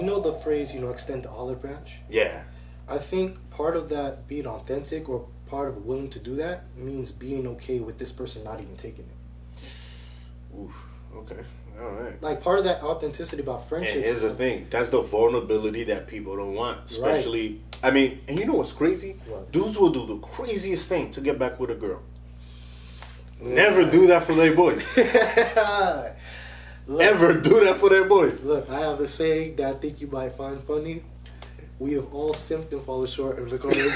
you know the phrase, extend the olive branch? Yeah. I think part of that being authentic or part of willing to do that means being okay with this person not even taking it. Oof. Okay. All right. Like part of that authenticity about friendships. And here's the thing. That's the vulnerability that people don't want. Especially, right. I mean, and you know what's crazy? What? Dudes will do the craziest thing to get back with a girl. Never do that for their boys. Look, ever do that for their boys. Look, I have a saying that I think you might find funny. We have all simped and fallen short and look over the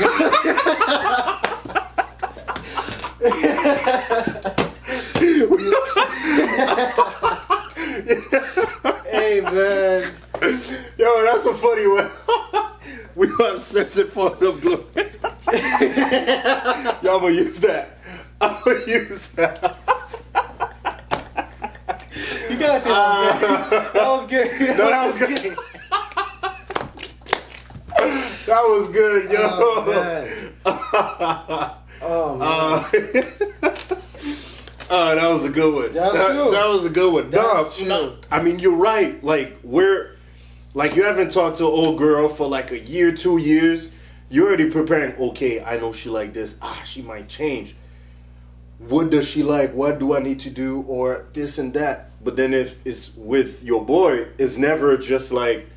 Hey, man. Yo, that's a funny one. We have simped and fallen short. Yo, I'm going to use that. I'm going to use that. You gotta say that was good. That was good. That was good, yo. Oh, man. Oh, that was a good one. That was a good one. No, I mean, you're right. Like, you haven't talked to an old girl for like a year, 2 years. You're already preparing, okay, I know she like this. She might change. What does she like? What do I need to do? Or this and that. But then if it's with your boy, it's never just like,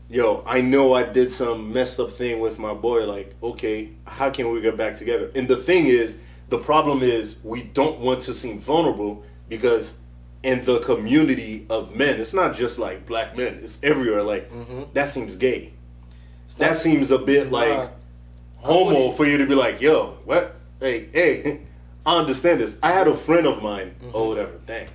yo, I know I did some messed up thing with my boy. Like, okay, how can we get back together? And the thing is, the problem is we don't want to seem vulnerable because in the community of men, it's not just like black men. It's everywhere. Like, that seems gay. That seems a bit like homo for you to be like, yo, what? Hey, I understand this. I had a friend of mine or whatever. Dang.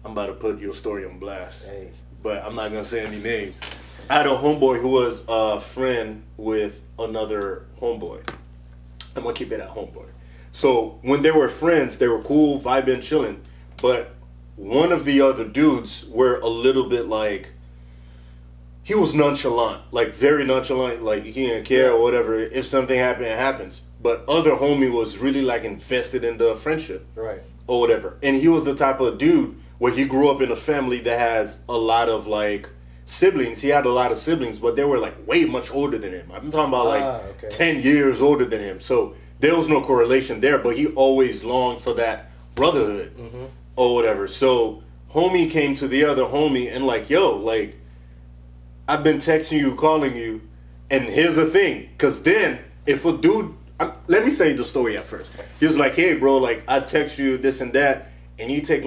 I'm about to put your story on blast. Hey. But I'm not going to say any names. I had a homeboy who was a friend with another homeboy. I'm going to keep it at homeboy. So when they were friends, they were cool, vibing, chilling. But one of the other dudes were a little bit like, he was nonchalant. Like very nonchalant. Like he didn't care or whatever. If something happened, it happens. But other homie was really like invested in the friendship. Right. Or whatever. And he was the type of dude where he grew up in a family that has a lot of like siblings. He had a lot of siblings, but they were like way much older than him. I'm talking about like 10 years older than him. So there was no correlation there, but he always longed for that brotherhood or whatever. So homie came to the other homie and like, yo, like, I've been texting you, calling you, and here's the thing. Because then if a dude, let me say the story at first. He was like, hey, bro, like, I text you this and that, and you take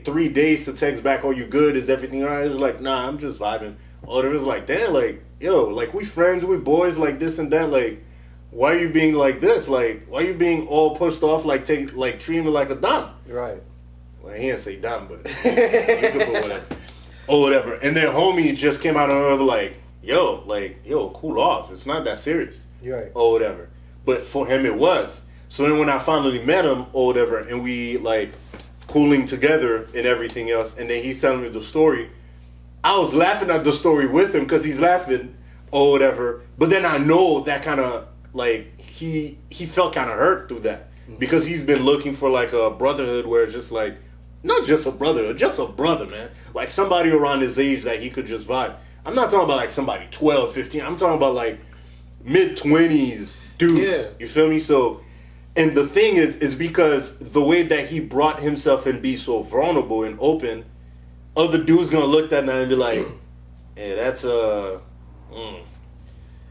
3 days to text back, oh, you good? Is everything all right? He was like, nah, I'm just vibing. Or it was like, damn, like, yo, like, we friends, we boys, like, this and that, like, why are you being like this? Like, why are you being all pushed off, like, treating me like a dumb? Right. Well, he didn't say dumb, but you could put whatever. Or whatever. And then homie just came out of like, yo, cool off. It's not that serious. Right. Or whatever. But for him, it was. So then when I finally met him or whatever, and we, like, cooling together and everything else, and then he's telling me the story, I was laughing at the story with him because he's laughing or whatever. But then I know that kind of, like, he felt kind of hurt through that. Because he's been looking for, like, a brotherhood where it's just, like, not just a brotherhood, just a brother, man. Like, somebody around his age that he could just vibe. I'm not talking about, like, somebody 12, 15. I'm talking about, like, mid-20s dudes. Yeah. You feel me? So, and the thing is because the way that he brought himself and be so vulnerable and open, other dudes gonna look at that and be like, hey, that's that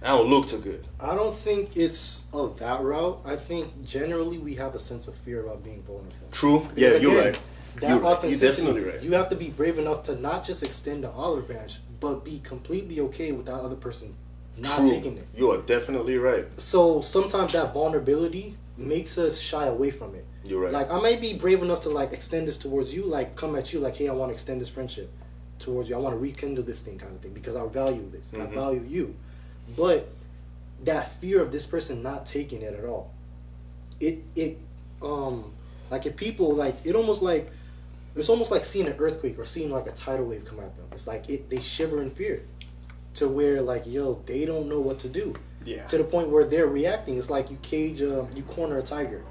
don't look too good. I don't think it's of that route. I think generally we have a sense of fear about being vulnerable. True. Because yeah, again, you're right. That authenticity, you're definitely right. You have to be brave enough to not just extend the olive branch, but be completely okay with that other person not taking it. You are definitely right. So sometimes that vulnerability makes us shy away from it. You're right. Like, I might be brave enough to, like, extend this towards you, like, come at you, like, hey, I want to extend this friendship towards you. I want to rekindle this thing kind of thing because I value this. I value you. But that fear of this person not taking it at all, like, if people, like, it's almost like seeing an earthquake or seeing, like, a tidal wave come at them. It's like they shiver in fear to where, like, yo, they don't know what to do. Yeah. To the point where they're reacting. It's like you corner a tiger.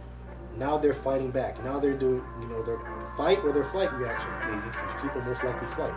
Now they're fighting back. Now they're doing, their fight or their flight reaction, which people most likely fight.